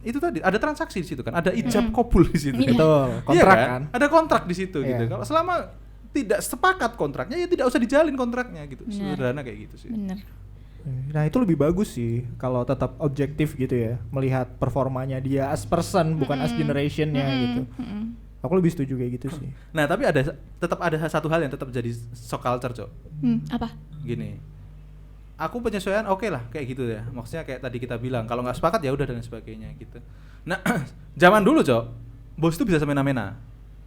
itu tadi ada transaksi di situ kan, ada ijab kabul di situ. Iya. Betul, Iya kontrak kan. Ada kontrak di situ Iya. gitu. Kalau selama tidak sepakat kontraknya, ya tidak usah dijalin kontraknya gitu. Benar. Sederhana kayak gitu sih. Bener. Nah, itu lebih bagus sih kalau tetap objektif gitu ya, melihat performanya dia as person bukan as generationnya gitu. Aku lebih setuju kayak gitu sih. Nah, tapi tetap ada satu hal yang tetap jadi shock culture, Cok. Apa? Gini. Aku penyesuaian oke lah kayak gitu ya. Maksudnya kayak tadi kita bilang, kalau nggak sepakat ya udah dan sebagainya gitu. Nah, zaman dulu, Cok, bos itu bisa semena-mena.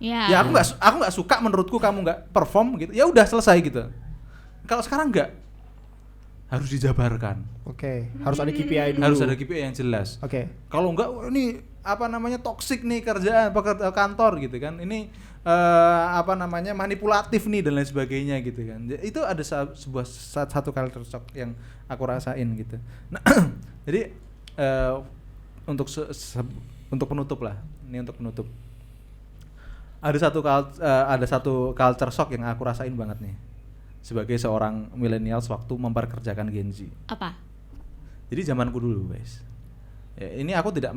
Ya. Ya aku nggak suka menurutku kamu nggak perform gitu. Ya udah selesai gitu. Kalau sekarang nggak, harus dijabarkan. Oke, harus ada KPI dulu. Harus ada KPI yang jelas. Oke. Kalau enggak, ini toksik nih kerjaan kantor gitu kan. Ini manipulatif nih dan lain sebagainya gitu kan. Itu ada satu culture shock yang aku rasain gitu. Nah, jadi untuk penutup lah. Ini untuk penutup. Ada satu culture shock yang aku rasain banget nih. Sebagai seorang millennials waktu memperkerjakan Gen Z. Apa? Jadi zamanku dulu, guys. Ya, ini aku tidak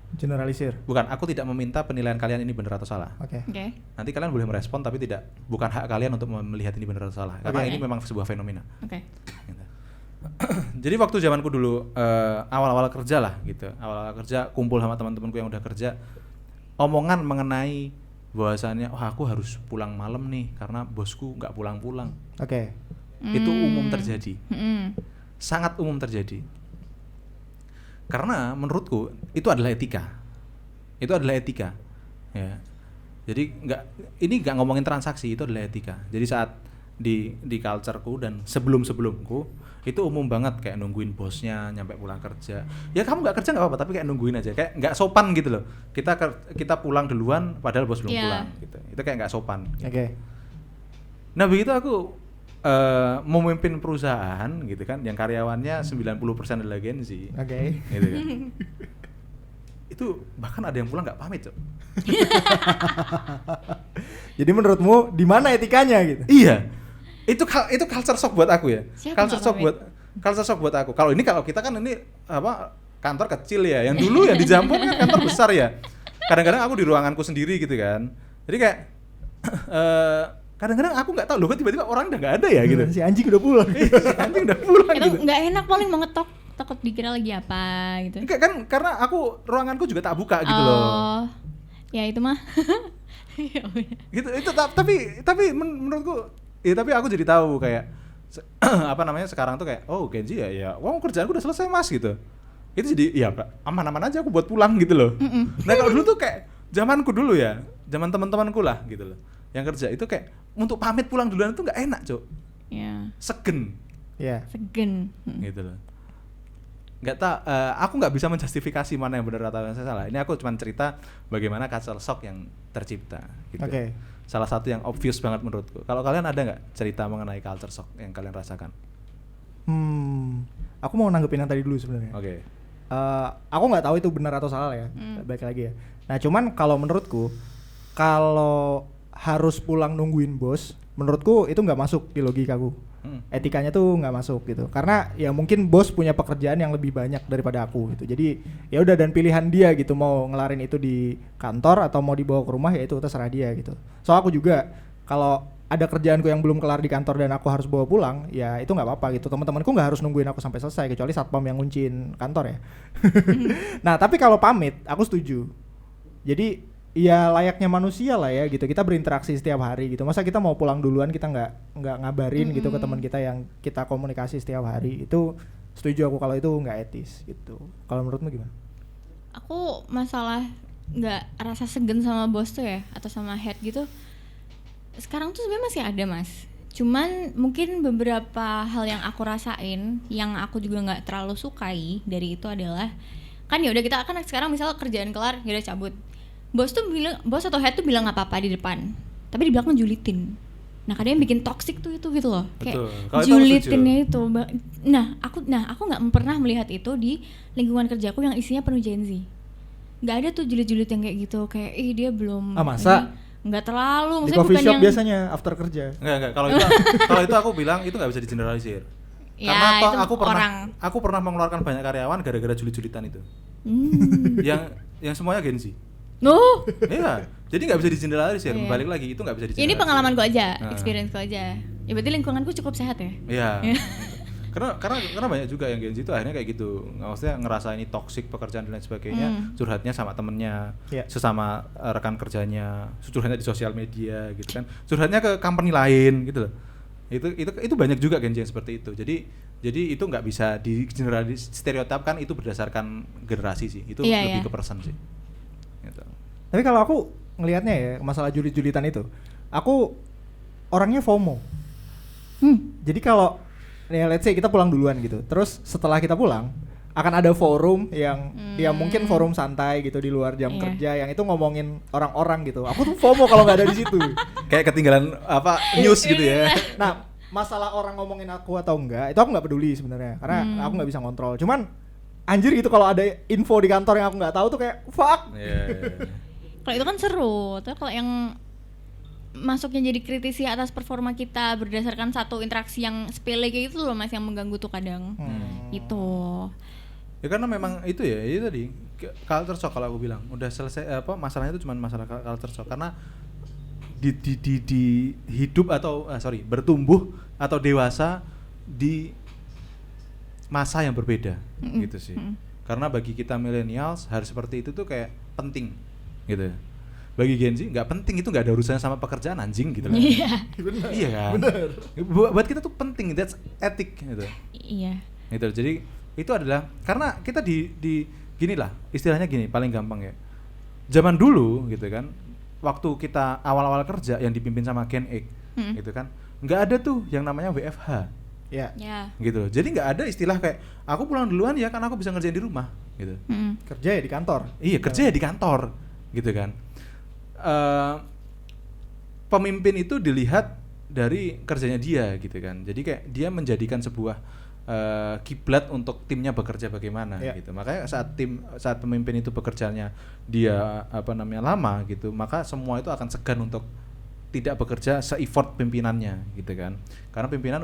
Generalisir. Bukan, aku tidak meminta penilaian kalian ini benar atau salah. Oke. Nanti kalian boleh merespon tapi bukan hak kalian untuk melihat ini benar atau salah. Karena ini memang sebuah fenomena. Oke. Gitu. Jadi waktu zamanku dulu awal-awal kerja lah gitu. Awal-awal kerja kumpul sama teman-temanku yang udah kerja, omongan mengenai bahwasannya aku harus pulang malam nih karena bosku nggak pulang-pulang. Oke. Itu umum terjadi. Sangat umum terjadi. Karena menurutku itu adalah etika. Ya. Jadi ini nggak ngomongin transaksi, itu adalah etika. Jadi saat di culture-ku dan sebelumku itu umum banget kayak nungguin bosnya nyampe pulang kerja. Ya kamu nggak kerja nggak apa-apa, tapi kayak nungguin aja, kayak nggak sopan gitu loh. Kita pulang duluan padahal bos belum pulang gitu. Itu kayak nggak sopan. Gitu. Oke. Nah begitu aku memimpin perusahaan gitu kan, yang karyawannya 90% adalah Gen Z. Oke. Gitu kan. Itu bahkan ada yang pulang nggak pamit, Cok. Jadi menurutmu di mana etikanya gitu? Iya. Itu culture shock buat aku ya. Siapa Culture shock buat aku. Kalau kita kan ini kantor kecil ya. Yang dulu yang di Jampung kan kantor besar ya. Kadang-kadang aku di ruanganku sendiri gitu kan. Jadi kayak kadang-kadang aku nggak tahu loh, tiba-tiba orang udah nggak ada ya gitu. Si anjing udah pulang. Si anjing udah pulang Itu gitu. nggak enak, paling mau ngetok, takut dikira lagi apa gitu. Enggak kan, karena ruanganku juga tak buka gitu loh. Ya itu mah. Ya udah. Gitu itu tapi menurutku tapi aku jadi tahu kayak sekarang tuh kayak Gen Z ya kerjaanku udah selesai Mas gitu. Itu jadi ya aman-aman aja aku buat pulang gitu loh. Nah kalau dulu tuh kayak zamanku dulu ya, zaman teman-temanku lah gitu loh, yang kerja itu kayak untuk pamit pulang duluan itu nggak enak, Cok. Ya. Segen. Iya. Segen. Gitu loh. Nggak tahu, aku nggak bisa menjustifikasi mana yang benar atau yang salah. Ini aku cuma cerita bagaimana culture shock yang tercipta. Gitu. Oke. Salah satu yang obvious banget menurutku. Kalau kalian ada nggak cerita mengenai culture shock yang kalian rasakan? Aku mau nanggepin yang tadi dulu sebenarnya. Oke. Aku nggak tahu itu benar atau salah ya. Baik lagi ya. Nah cuman kalau menurutku, kalau harus pulang nungguin bos, menurutku itu nggak masuk di logikaku. Etikanya tuh nggak masuk gitu, karena ya mungkin bos punya pekerjaan yang lebih banyak daripada aku gitu. Jadi ya udah, dan pilihan dia gitu mau ngelarin itu di kantor atau mau dibawa ke rumah, ya itu terserah dia gitu. Soal aku juga kalau ada kerjaanku yang belum kelar di kantor dan aku harus bawa pulang, ya itu nggak apa-apa gitu. Teman-temanku nggak harus nungguin aku sampai selesai, kecuali satpam yang ngunciin kantor ya. Nah tapi kalau pamit aku setuju. Jadi ya layaknya manusia lah ya gitu, kita berinteraksi setiap hari gitu. Masa kita mau pulang duluan, kita nggak ngabarin gitu ke teman kita yang kita komunikasi setiap hari. Itu setuju aku kalau itu nggak etis gitu. Kalau menurutmu gimana? Aku masalah nggak rasa segen sama bos tuh ya, atau sama head gitu, sekarang tuh sebenarnya masih ada Mas. Cuman mungkin beberapa hal yang aku rasain yang aku juga nggak terlalu sukai dari itu adalah, kan ya udah kita akan sekarang misal kerjaan kelar ya udah cabut, bos atau head tuh bilang nggak apa-apa di depan, tapi di belakang julitin. Nah kadang yang bikin toxic tuh itu gitu loh. Betul. Kayak julitinnya itu. Nah aku nggak pernah melihat itu di lingkungan kerjaku yang isinya penuh Gen Z. Nggak ada tuh julit-julit yang kayak gitu, kayak dia belum. Masa? Nggak terlalu. Di coffee shop biasanya after kerja. Enggak. Kalau itu aku bilang itu nggak bisa digeneralisir. Ya, Karena itu aku pernah mengeluarkan banyak karyawan gara-gara julit-julitan itu. yang semuanya Gen Z. Iya, jadi nggak bisa digeneralisir. Balik lagi itu nggak bisa digeneralisir. Ini pengalaman gue aja, experience gue aja. Ya berarti lingkunganku cukup sehat ya. Iya. karena banyak juga yang Gen Z itu akhirnya kayak gitu. Maksudnya ngerasa ini toxic pekerjaan dan lain sebagainya, curhatnya sama temennya, sesama rekan kerjanya, curhatnya di sosial media gitu kan, curhatnya ke company lain gitu loh. Itu banyak juga Gen Z yang seperti itu. Jadi itu nggak bisa stereotipkan itu berdasarkan generasi sih. Itu lebih ke person sih. Gitu. Tapi kalau aku ngelihatnya ya masalah julit-julitan itu, aku orangnya FOMO. Jadi kalau ya let's say kita pulang duluan gitu, terus setelah kita pulang akan ada forum yang ya mungkin forum santai gitu di luar jam Iya. kerja yang itu ngomongin orang-orang gitu. Aku tuh FOMO kalau nggak ada di situ. Kayak ketinggalan apa news gitu ya. Nah, masalah orang ngomongin aku atau enggak itu aku nggak peduli sebenarnya karena aku nggak bisa kontrol. Cuman anjir gitu kalau ada info di kantor yang aku nggak tahu tuh kayak fuck. Kalau itu kan seru. Tapi kalau yang masuknya jadi kritisi atas performa kita berdasarkan satu interaksi yang sepele kayak gitu loh Mas, yang mengganggu tuh kadang. Itu. Ya karena memang itu ya, itu tadi culture shock kalau aku bilang. Udah selesai masalahnya itu cuma masalah culture shock karena di hidup atau bertumbuh atau dewasa di masa yang berbeda gitu sih. Karena bagi kita millennials hal seperti itu tuh kayak penting gitu. Bagi Gen Z nggak penting, itu nggak ada urusannya sama pekerjaan anjing gitu loh. Iya. Iya kan. Bener. Buat kita tuh penting, that's etik gitu. Iya. Gitu. Jadi itu adalah karena kita di gini lah, istilahnya gini paling gampang ya. Zaman dulu gitu kan, waktu kita awal-awal kerja yang dipimpin sama Gen X gitu kan, nggak ada tuh yang namanya WFH. Ya. Ya. Gitu loh. Jadi nggak ada istilah kayak aku pulang duluan ya karena aku bisa ngerjain di rumah gitu. Kerja ya di kantor. Iya, kerja ya di kantor gitu kan. Pemimpin itu dilihat dari kerjanya dia gitu kan. Jadi kayak dia menjadikan sebuah kiblat untuk timnya bekerja bagaimana gitu. Makanya saat pemimpin itu bekerjanya dia lama gitu, maka semua itu akan segan untuk tidak bekerja se-effort pimpinannya gitu kan. Karena pimpinan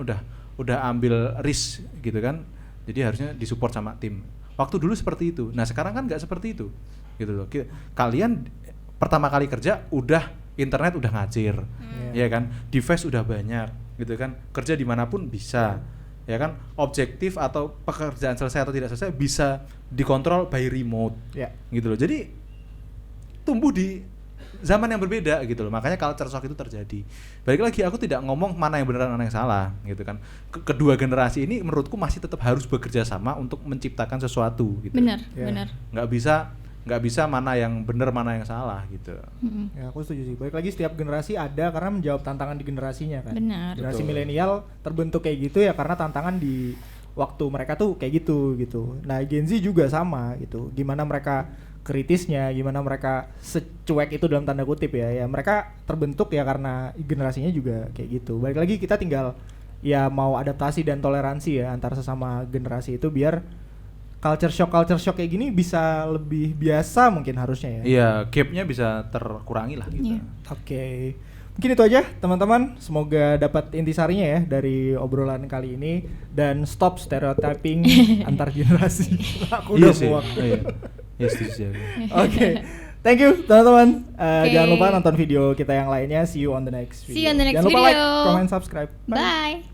udah ambil risk gitu kan. Jadi harusnya disupport sama tim. Waktu dulu seperti itu. Nah, sekarang kan nggak seperti itu. Gitu loh. Kalian pertama kali kerja udah internet udah ngacir. Ya kan? Device udah banyak gitu kan. Kerja dimanapun bisa. Ya kan, objektif atau pekerjaan selesai atau tidak selesai bisa dikontrol by remote gitu loh. Jadi tumbuh di zaman yang berbeda gitu loh, makanya culture shock itu terjadi. Balik lagi, aku tidak ngomong mana yang benar mana yang salah gitu kan. Kedua generasi ini menurutku masih tetap harus bekerja sama untuk menciptakan sesuatu gitu. Benar. Nggak bisa mana yang benar mana yang salah gitu. Ya, aku setuju sih. Balik lagi, setiap generasi ada karena menjawab tantangan di generasinya kan. Benar. Generasi Betul. milenial terbentuk kayak gitu ya karena tantangan di waktu mereka tuh kayak gitu. Nah, Gen Z juga sama gitu. Gimana mereka kritisnya, gimana mereka secuek itu dalam tanda kutip ya. Ya mereka terbentuk ya karena generasinya juga kayak gitu. Balik lagi, kita tinggal ya mau adaptasi dan toleransi ya antar sesama generasi itu biar culture shock kayak gini bisa lebih biasa mungkin harusnya ya. Iya, gap-nya bisa terkurangi lah gitu. Iya. Oke. Mungkin itu aja teman-teman. Semoga dapat intisarinya ya dari obrolan kali ini dan stop stereotyping antar generasi. Aku udah muak. Iya. Yes, Oke. Thank you teman-teman. Oke. Jangan lupa nonton video kita yang lainnya. See you on the next video. See you on the next Jangan lupa like, video. comment, subscribe. Bye.